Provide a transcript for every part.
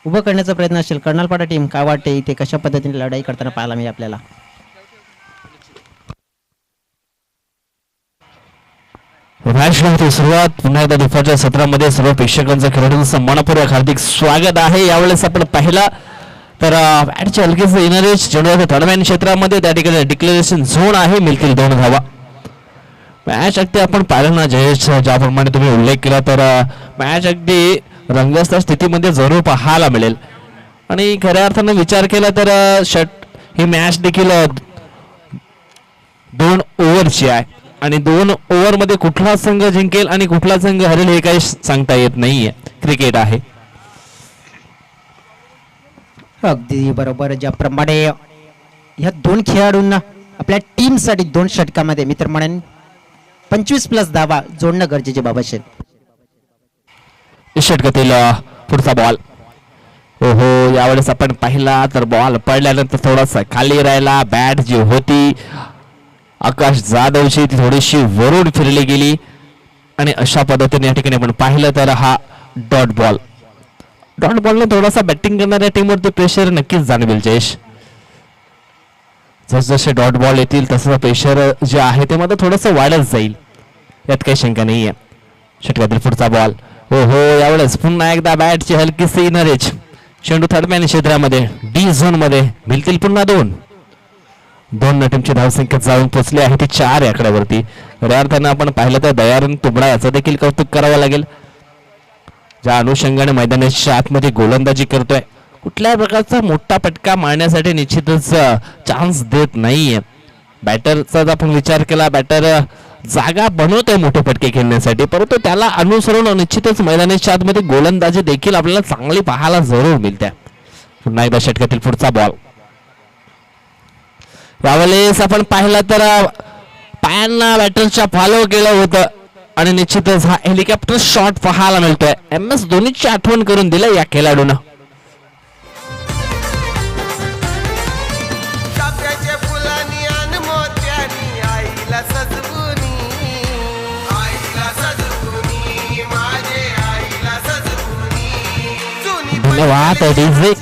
उभं करण्याचा प्रयत्न असेल कर्नलपाडा टीम. काय वाटते इथे कशा पद्धतीने लढाई करताना पाहायला मिळेल आपल्याला. मॅचमध्ये सुरुवात पुन्हा एकदा दुपारच्या सत्रामध्ये सर्व प्रेक्षकांचं खेळाडूंचं मनपूर्वक हार्दिक स्वागत आहे. यावेळेस आपण पाहिला तर बॅटचे हलकेच इनरेज चेंडू थर्डमॅन क्षेत्रामध्ये त्या ठिकाणी डिक्लेरेशन झोन आहे. मिळतील 2 धावा. मॅच अगदी आपण पाहिलं ना जयेश, ज्याप्रमाणे तुम्ही उल्लेख केला तर मॅच अगदी रंगस्थ स्थितीमध्ये जरूर पाहायला मिळेल. आणि खऱ्या अर्थानं विचार केला तर ही मॅच देखील 2 ओव्हरची आहे आणि 2 ओव्हरमध्ये कुठला संघ जिंकेल आणि कुठला संघ हरेल हे काही सांगता येत नाहीये. क्रिकेट आहे. अगदी बरोबर. ज्याप्रमाणे ह्या 2 खेळाडूंना आपल्या टीमसाठी 2 षटकामध्ये मी तर म्हणेन 25+ धावा जोडणं गरजेचे बाबा असेल. षटकातील पुढचा बॉल. ओहो, यावेळेस आपण पाहिला तर बॉल पडल्यानंतर थोडासा खाली राहिला. बॅट जी होती आकाश जाधवची ती थोडीशी वरून फिरली गेली आणि अशा पद्धतीने या ठिकाणी आपण पाहिलं तर हा डॉट बॉल. डॉट बॉलने थोडासा बॅटिंग करणाऱ्या टीमवरती प्रेशर नक्कीच जाणवेल जयेश. जसजसे डॉट बॉल येतील तसं प्रेशर जे आहे ते मात्र थोडंसं वाढत जाईल, यात काही शंका नाहीये. षटकातील पुढचा बॉल. हो, यावेळेस पुन्हा एकदा बॅटची हलकीशी इनरेज चेंडू थर्डमॅन क्षेत्रामध्ये डी झोन मध्ये. मिळतील पुन्हा 2 टीमची धावसंख्या जाऊन पोहोचली आहे ती 4 आकड्यावरती. खऱ्या अर्थानं आपण पाहिलं तर दयानंद तुबडा याचं देखील कौतुक करावं लागेल. ज्या अनुषंगाने मैदानाच्या आतमध्ये गोलंदाजी करतोय, कुठल्याही प्रकारचा मोठा फटका मारण्यासाठी निश्चितच चान्स देत नाहीये. बॅटरचा जर आपण विचार केला, बॅटर जागा बनवतोय मोठे फटके खेळण्यासाठी, परंतु त्याला अनुसरून निश्चितच मैदानाच्या आतमध्ये गोलंदाजी देखील आपल्याला चांगली पाहायला जरूर मिळते. पुन्हा एकदा षटकातील पुढचा बॉल. यावेळेस आपण पाहिलं तर पायांना बॅटरच्या फॉलो केलं होतं आणि निश्चितच हा हेलिकॉप्टर शॉट पाहायला मिळतोय. MS धोनीची आठवण करून दिलं या खेळाडूंना. धन्यवाद डीजे.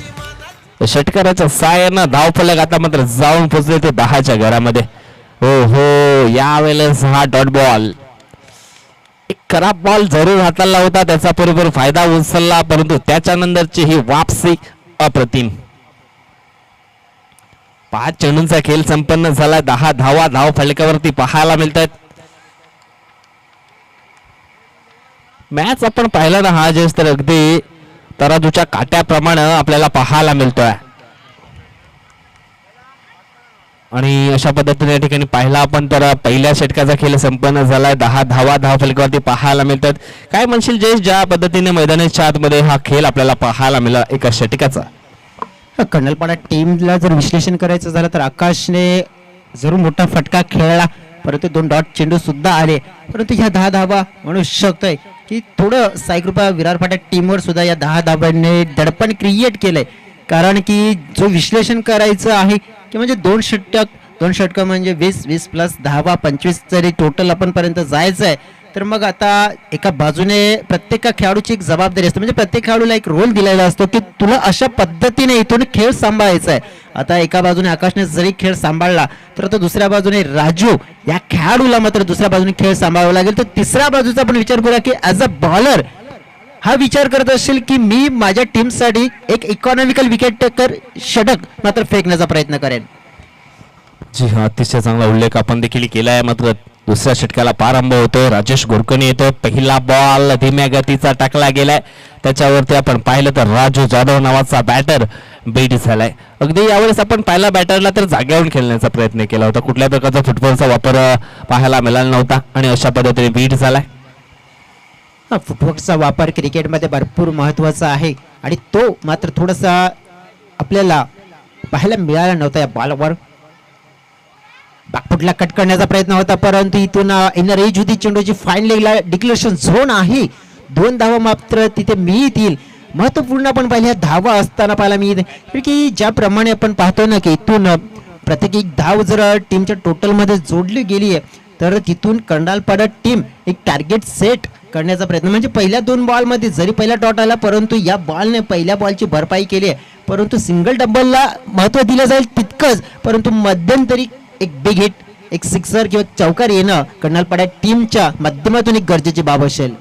षटकाराच्या साहाय्यानं धावफलक आता मात्र जाऊन पोहोचले ते 10च्या घरामध्ये. हो, यावेळेस हा डॉट बॉल. एक खराब बॉल जरूर हाताळला होता, त्याचा बरोबर फायदा उचलला, परंतु त्याच्यानंतरची ही वापसी अप्रतिम. 5 चेंडूंचा खेळ संपन्न झाला. 10 धावा धाव फलकावरती पाहायला मिळतात. मॅच आपण पाहिला ना हा जस्ट तर अगदी तराजूच्या काट्याप्रमाणे आपल्याला पाहायला मिळतोय आणि अशा पद्धतीने या ठिकाणी पाहिला आपण तर पहिल्या षटकाचा खेळ संपन्न झालाय. 10 धावा धाव फलकावरती पाहायला मिळतात. काय म्हणशील जयेश, ज्या पद्धतीने मैदानाच्या आतमध्ये हा खेळ आपल्याला पाहायला मिळाला एका षटकाचा? कर्नलपाडा टीमला जर विश्लेषण करायचं झालं तर आकाशने जरूर मोठा फटका खेळला, परंतु 2 डॉट चेंडू सुद्धा आले. परंतु ह्या 10 धावा म्हणू शकतोय की थोडं साईकृपा विरारपाडा टीमवर सुद्धा या 10 धावांनी दडपण क्रिएट केलंय. कारण की जो विश्लेषण करायचं आहे की म्हणजे 2 षटक म्हणजे 20+ धावा 25 जरी टोटल आपण पर्यंत जायचं आहे, तर मग आता एका बाजूने प्रत्येक खेळाडूची एक जबाबदारी असते. म्हणजे प्रत्येक खेळाडूला एक रोल दिलेला असतो की तुला अशा पद्धतीने इथून खेळ सांभाळायचा आहे. आता एका बाजूने आकाशने जरी खेळ सांभाळला तर आता दुसऱ्या बाजूने राजू या खेळाडूला मात्र दुसऱ्या बाजूने खेळ सांभाळावा लागेल. तर तिसऱ्या बाजूचा आपण विचार करूया की ॲज अ बॉलर हा विचार करत असेल की मी माझ्या टीमसाठी एक इकॉनॉमिकल विकेट टेकर षटक मात्र फेकण्याचा प्रयत्न करेन. जी हा, अतिशय चांगला उल्लेख आपण देखील केला आहे. मात्र दुसऱ्या षटकाला प्रारंभ होतोय. राजेश गोरकणे येतो. पहिला बॉल धीम्या गतीचा टाकला गेलाय. त्याच्यावरती आपण पाहिलं तर राजू जाधव नावाचा बॅटर बेट झालाय. अगदी यावेळेस आपण पहिला बॅटरला तर जाग्यावरून खेळण्याचा प्रयत्न केला होता. कुठल्या प्रकारचा फुटबॉलचा वापर पाहायला मिळाला नव्हता आणि अशा पद्धतीने बीट झालाय. फुटवर्कचा वापर क्रिकेटमध्ये भरपूर महत्त्वाचा आहे आणि तो मात्र थोडासा आपल्याला पाहायला मिळाला नव्हता. या बॉलवर बॅकफुटला कट करण्याचा प्रयत्न होता, परंतु इथून इनर एज होती चेंडूची. फाईनल डिक्लेरेशन झोन आहे. 2 धावा मात्र तिथे मिळतील. महत्वपूर्ण आपण पाहिल्या धावा असताना पाहायला मिळते की ज्याप्रमाणे आपण पाहतो ना की इथून प्रत्येक एक धाव जर टीमच्या टोटलमध्ये जोडली गेली आहे तर तिथून कर्नलपाडा टीम एक टार्गेट सेट करण्याचा प्रयत्न, म्हणजे पहिल्या 2 बॉलमध्ये जरी पहिला डॉट आला परंतु या बॉलने पहिल्या बॉलची भरपाई केली आहे. परंतु सिंगल डबलला महत्त्व दिलं जाईल तितकंच, परंतु मध्यंतरी एक बिग हिट, एक सिक्सर किंवा चौकार येणं कर्नलपाडा टीमच्या माध्यमातून एक गरजेची बाब असेल.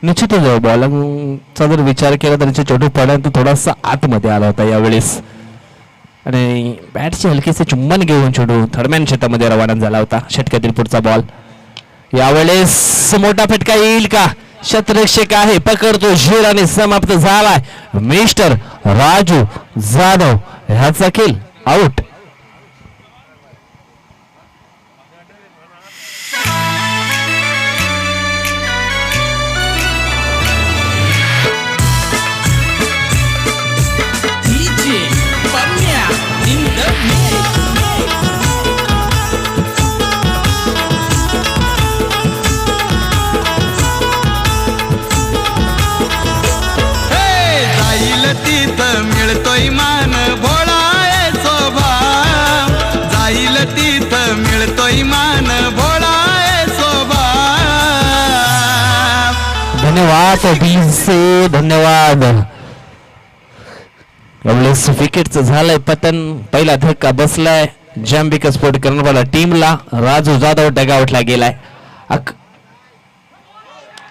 निश्चितच बॉलिंगचा जर विचार केला तर चेंडू पडल्यानंतर थोडासा आतमध्ये आला होता यावेळेस आणि बॅटचे हलकेसे चुंबन घेऊन चेंडू थर्डमॅन क्षेत्रामध्ये रवाना झाला होता. षटकातील पुढचा बॉल, यावेळेस मोठा फटका येईल का? शतरक्षक आहे, पकडतो झेल आणि समाप्त झालाय. मिस्टर राजू जाधव ह्याचा खेळ आउट. मिळतोय मान भोळा स्वभाव, जाईल तिथं मिळतोय मान भोळा स्वभाव. धन्यवाद अभिषेक, धन्यवाद. यावेळेस विकेटचं झालंय पतन, पहिला धक्का बसलाय जांबिका स्पोर्ट कर्नलपाडा टीमला. राजू जाधव डगआउटला गेलाय.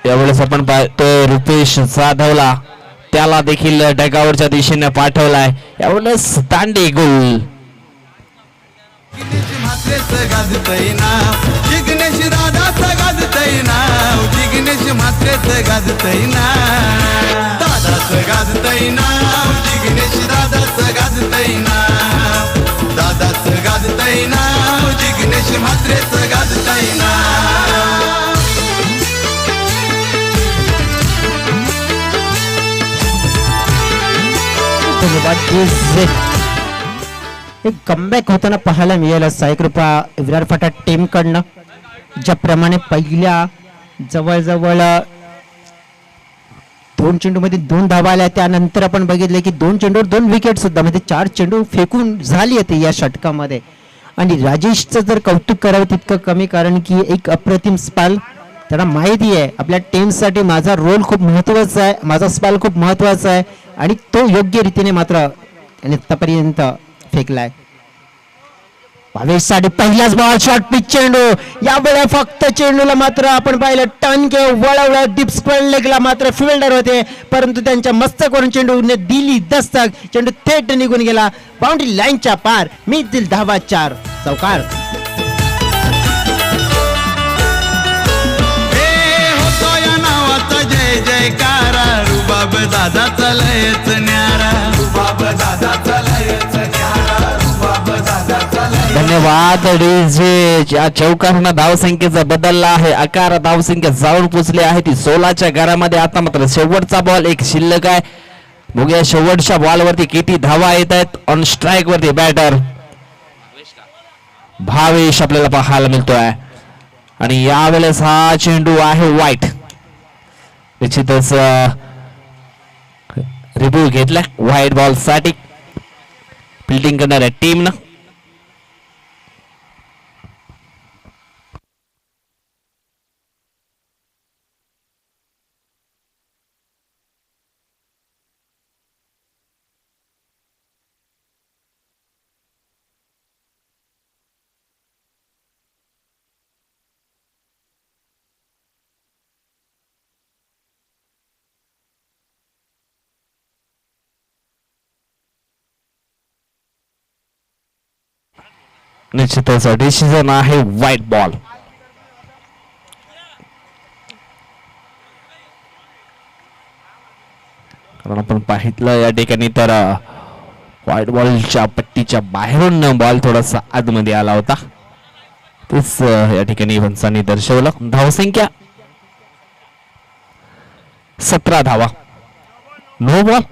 यावेळेस आपण पाहतोय रुपेश जाधवला, त्याला देखील डगावरच्या दिशेने पाठवलाय. यावेळेस तांडे गोल. गाजतय नाव जिग्नेश दादाचं, गाजतय नाव जिग्नेश म्हात्रेचं, गाजतय नाव दादाचं, गाजतय नाव जिग्नेश दादाचं, गाजतय नाव दादाचं, गाजतय नाव जिग्नेश म्हात्रेचं, गाजतय नाव. एक कमबॅक होताना पाहायला मिळेल साईकृपा विरार फाटा टीम कडनं. ज्याप्रमाणे पहिल्या जवळजवळ 2 चेंडूमध्ये 2 धावा आल्या, त्यानंतर आपण बघितले की 2 चेंडूवर 2 विकेट सुद्धा, म्हणजे 4 चेंडू फेकून झाली होती या षटकामध्ये. आणि राजेशचं जर कौतुक करावं तितकं कमी, कारण की एक अप्रतिम स्पाल. त्यांना माहिती आहे आपल्या टीमसाठी माझा रोल खूप महत्त्वाचा आहे, माझा स्पाल खूप महत्त्वाचा आहे आणि तो योग्य रीतीने मात्र आतापर्यंत फेकलाय. भावेशसाठी पहिलाच बॉल, शॉर्ट पिच चेंडू. यावेळेला फक्त चेंडूला मात्र आपण पाहिलं टर्न घेऊन वळवला, डीप स्क्वेअर लेगला मात्र फिल्डर होते, परंतु त्यांच्या मस्तकावरून चेंडूने दिली दस्तक, चेंडू थेट निघून गेला बाउंड्री लाईनच्या पार. मिळतील धावा 4, चौकार. जय जयकारा, रुबाब दादाचा लयच न्यारा, रुबाब दादाचा लयच न्यारा, रुबाब दादाचा लयच. धन्यवाद डीजे. या चौकारांना धावसंख्येचा बदलला आहे, 11 धावसंख्या जाऊन पोचली आहे ती 16च्या घरामध्ये. आता मात्र शेवटचा बॉल एक शिल्लक आहे. बघूया शेवटच्या बॉल वरती किती धावा येत आहेत. ऑन स्ट्राईक वरती बॅटर भावेश आपल्याला पाहायला मिळतोय आणि यावेळेस हा चेंडू आहे वाईट. निश्चितच रिव्ह्यू घेतला व्हाईट बॉल साठी फिल्डिंग करणाऱ्या टीमनं. निश्चितच डिसिजन आहे व्हाईट बॉल. कारण आपण पाहितलं या ठिकाणी तर व्हाईट बॉलच्या पट्टीच्या बाहेरून बॉल थोडासा आतमध्ये आला होता. तेच या ठिकाणी पंचांनी दर्शवलं. धावसंख्या 17 धावा, नो बॉल.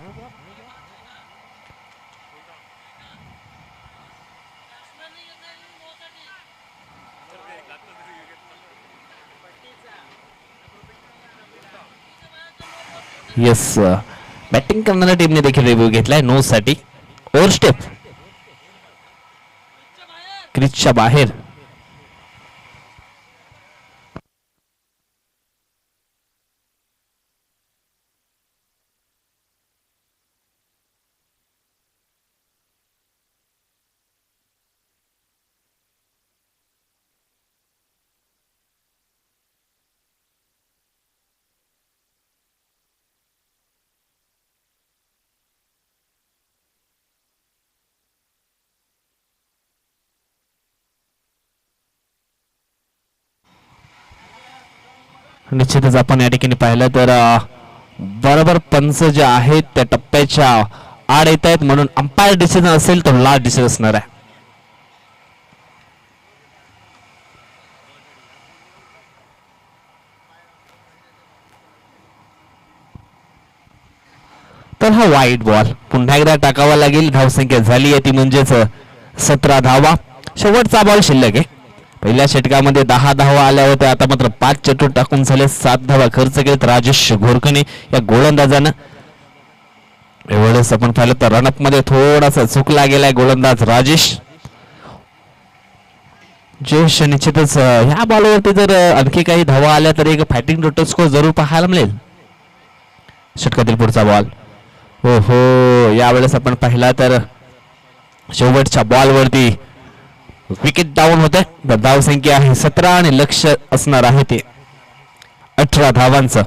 येस, बॅटिंग करणाऱ्या टीमने देखील रिव्ह्यू घेतलाय नो साठी. ओव्हर स्टेप क्रिजच्या बाहेर. निश्चितच आपण या ठिकाणी पाहिलं तर बरोबर पंच जे आहेत त्या टप्प्याच्या आड येत आहेत, म्हणून अंपायर डिसिजन असेल तर लास्ट डिसिजन असणार आहे. तर हा वाईट बॉल पुन्हा एकदा टाकावा लागेल. धावसंख्या झाली आहे ती म्हणजेच 17 धावा. शेवटचा बॉल शिल्लक आहे. पहिल्या षटकामध्ये 10 धावा आल्या होत्या, आता मात्र 5 चतुर टाकून झाले 7 धावा खर्च केलेत राजेश घोरकणे या गोलंदाजानं. एवढंच आपण पाहिलं तर रनअप मध्ये थोडासा चुकला गेलाय गोलंदाज राजेश. जयेश निश्चितच ह्या बॉलवरती जर आणखी काही धावा आल्या तर एक फायटिंग टोटल स्कोर जरूर पाहायला मिळेल. षटकातील पुढचा बॉल. हो हो, यावेळेस आपण पाहिला तर शेवटच्या बॉलवरती विकेट डाऊन होते. धावसंख्या आहे 17 आणि लक्ष असणार आहे ते 18 धावांचं.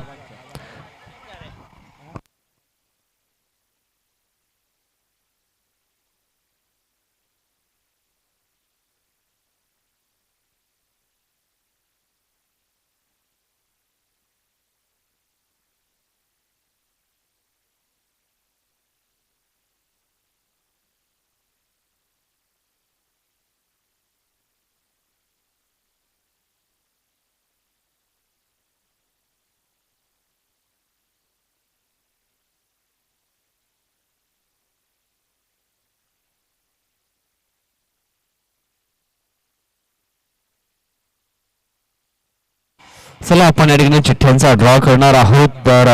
चला आपण या ठिकाणी चिठ्ठ्यांचा ड्रॉ करणार आहोत. तर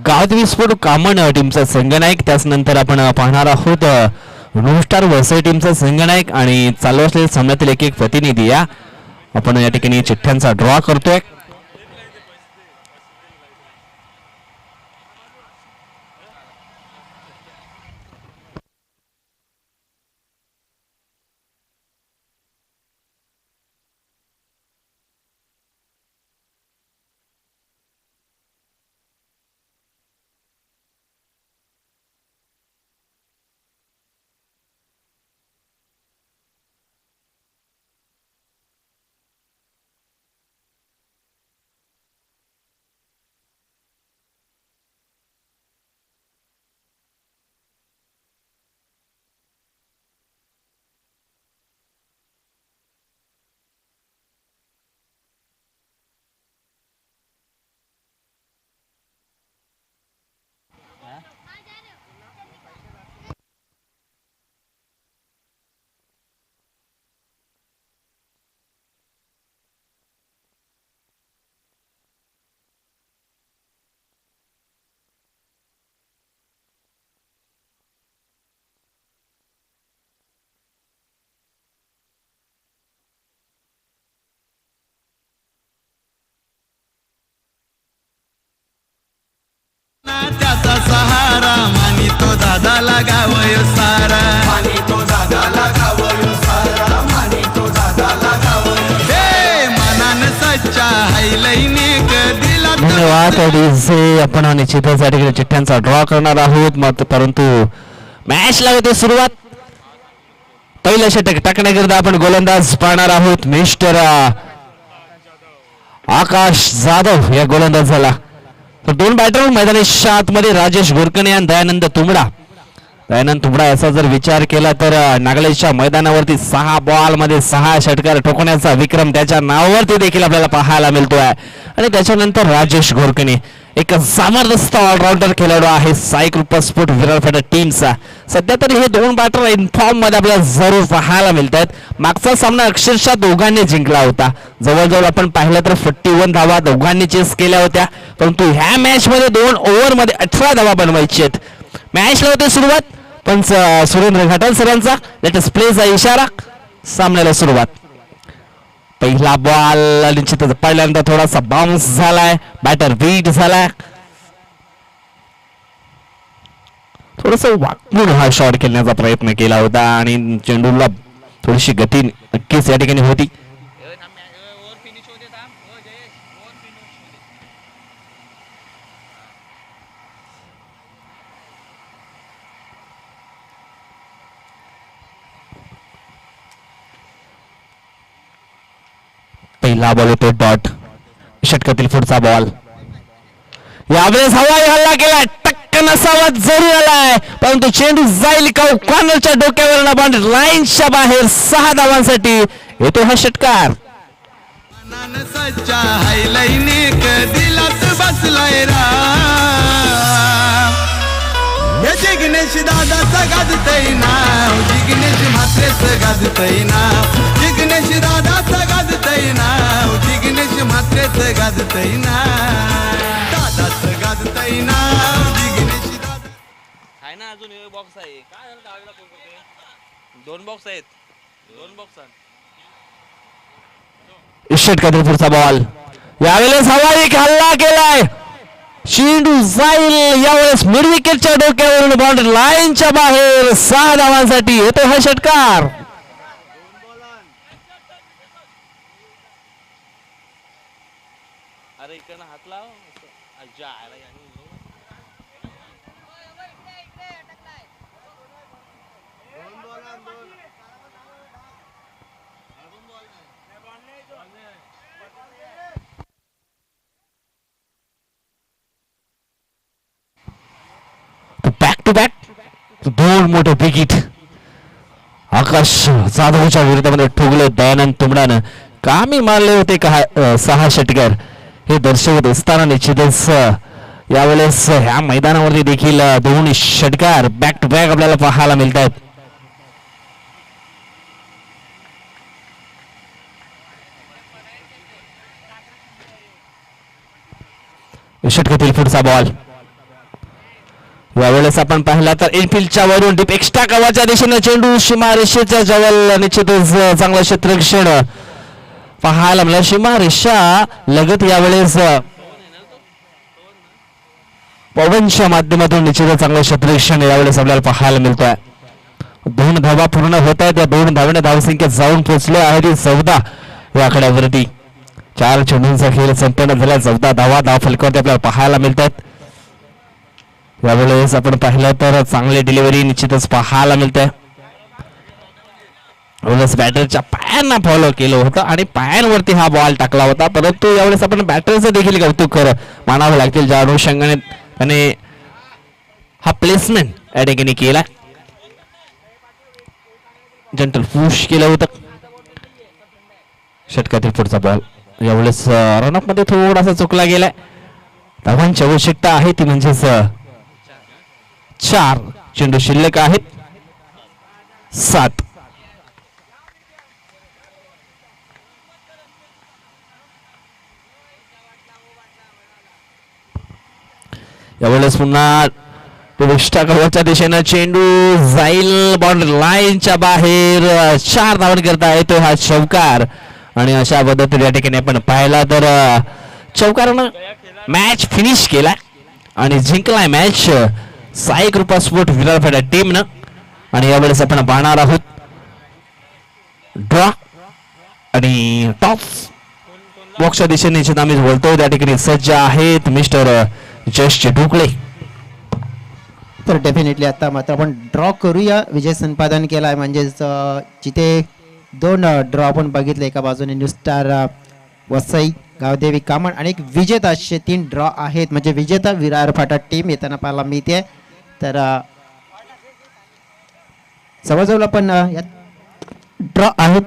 गावदेवी स्पोर्ट कामन टीमचा संघनायक, त्याच नंतर आपण पाहणार आहोत नो स्टार वसई टीमचा संघनायक आणि चालू असलेल्या सामन्यातील एक एक प्रतिनिधी. या आपण या ठिकाणी चिठ्ठ्यांचा ड्रॉ करतोय. त्याचा सहारा मानितो दादाला गावय सारा, मानितो दादाला गावय सारा, मानितो दादाला गावय. हे मनान सच्चा हैलैने दिला. धन्यवाद. आपण निश्चितच या ठिकाणी चिठ्ठ्यांचा ड्रॉ करणार आहोत. मात्र परंतु मॅचला होते सुरुवात. पहिलं षटक टाकण्याकरिता आपण गोलंदाज पाहणार आहोत मिस्टर आकाश जाधव या गोलंदाजाला. तर 2 बॅटर मैदानाच्या आतमध्ये राजेश घोरकणे आणि दयानंद तुंबडा. दयानंद तुंबडा याचा जर विचार केला तर नागलेशच्या मैदानावरती 6 बॉल मध्ये 6 षटकार ठोकण्याचा विक्रम त्याच्या नावावरती देखील आपल्याला पाहायला मिळतोय. आणि त्याच्यानंतर राजेश घोरकणे एक जबरदस्त ऑलराऊंडर खेळाडू आहे साई कृपा स्पोर्ट विरारपेठा टीमचा. सध्या तर हे 2 बॅटर इनफॉर्म मध्ये आपल्याला जरूर पाहायला मिळत आहेत. मागचा सामना अक्षरशः दोघांनी जिंकला होता. जवळजवळ आपण पाहिलं तर 41 धावा दोघांनी चेस केल्या होत्या. परंतु ह्या मॅच मध्ये 2 ओव्हर मध्ये 18 धावा बनवायची आहेत. मॅचला होते सुरुवात. पण सुरेंद्र घाटल सरांचा लेटेस्ट प्लेचा इशारा. सामन्याला सुरुवात. पहिला बॉल निश्चितच पहिल्यांदा थोडासा बाउन्स झालाय. बॅटर बीट झालाय. थोडस वाकून हा शॉट खेळण्याचा प्रयत्न केला होता आणि चेंडूला थोडीशी गती नक्कीच या ठिकाणी होती. पहिला बॉल होतो डॉट. षटकातील पुढचा बॉल. यावेळेस हवाई हल्ला केला, टक्कन असावा जरी आलाय, परंतु चेंडू जाईल का कॉर्नरच्या डोक्यावर बाउंड्री लाईनच्या बाहेर. 6 धावांसाठी येतो हा षटकार. सच्चा हायलाईने कधीलाच बसलाय रा. हे जिग्नेश दादाचा गाजतय नाव, जिग्नेश म्हात्रेच गाजतय नाव, जिग्नेश दादाचा गाजतय नाव, जिग्नेश म्हात्रेच गाजतय नाव, दादाच गाजतय नाव, जिग्नेश दादा. आहे ना अजून बॉक्स आहे. काय झालं डावीला दोन बॉक्स आहेत, 2 बॉक्स आहेत. षटकातील पुढचा बॉल. यावेळेस हवाई हल्ला केलाय, चेंडू जाईल यावेळेस मिड विकेटच्या डोक्यावरून बाउंड्री लाईनच्या बाहेर. 6 धावांसाठी येतो हा षटकार. अरे इकडनं हात लाव. अच्छा आला याने. बॅक टू बॅक 2 मोठे विकेट आकाश जाधवच्या विरोधामध्ये ठोकले दयानंद तुंबडानं. कामी मारले होते का 6 षटकार हे दर्शवत असताना निश्चितच यावेळेस ह्या मैदानावरती देखील 2 षटकार बॅक टू बॅक आपल्याला पाहायला मिळत आहेत. षटकातील पुढचा बॉल. यावेळेस आपण पाहिला तर इनफिल्डच्या वरून डीप एक्स्ट्रा कव्हरच्या दिशेने चेंडू सीमारेषेच्या जवळ. निश्चितच चांगलं क्षेत्ररक्षण पाहायला मिळालं. सीमारेषा लगत यावेळेस पवनच्या माध्यमातून निश्चितच चांगलं क्षेत्ररक्षण यावेळेस आपल्याला पाहायला मिळतोय. 2 धावा पूर्ण होत आहेत. त्या 2 धावाने धावसंख्या जाऊन पोहोचले आहे ती 14 या आकड्यावरती. 4 चेंडूंचा खेळ संपन्न झाला. 14 धावा धाव फलकावरती आपल्याला पाहायला मिळतात. यावेळेस आपण पाहिलं तर चांगली डिलिव्हरी निश्चितच पाहायला मिळते. बॅटरच्या पायांना फॉलो केलं होतं आणि पायांवरती हा बॉल टाकला होता, परंतु यावेळेस आपण बॅटरचं देखील कौतुक मानावं लागतील. ज्या अनुषंगाने त्याने हा प्लेसमेंट या ठिकाणी केला, जंटल पुश केलं होतं. षटकातील पुढचा बॉल. यावेळेस रनअप मध्ये थोडासा चुकला गेलाय. धावांची आवश्यकता आहे ती म्हणजेच 4 चेंडू शिल्लक आहेत. 7 यावेळेस पुन्हा एक्स्ट्रा कव्हरच्या दिशेनं चेंडू जाईल बाउंड्री लाईनच्या बाहेर. 4 धावन करता येतो हा चौकार. आणि अशा पद्धतीने या ठिकाणी आपण पाहिला तर चौकारानं मॅच फिनिश केला आणि जिंकलाय मॅच साई कृपा स्पोर्ट विरारपेठा टीमनं. आणि यावेळेस आपण पाहणार आहोत ड्रॉ आणि टॉप बॉक्सच्या दिशेने आम्ही बोलतोय त्या ठिकाणी सज्ज आहेत मिस्टर जश ढुकळे. तर डेफिनेटली आता मात्र आपण ड्रॉ करूया. विजय संपादन केला आहे म्हणजेच जिथे 2 ड्रॉ आपण बघितले, एका बाजूने न्यू स्टार वसई गावदेवी कामण आणि एक विजेता, असे 3 ड्रॉ आहेत. म्हणजे विजेता विरार फाटा टीम येताना पाहायला मिळते. तर जवळजवळ आपण यात ड्रॉ आहेत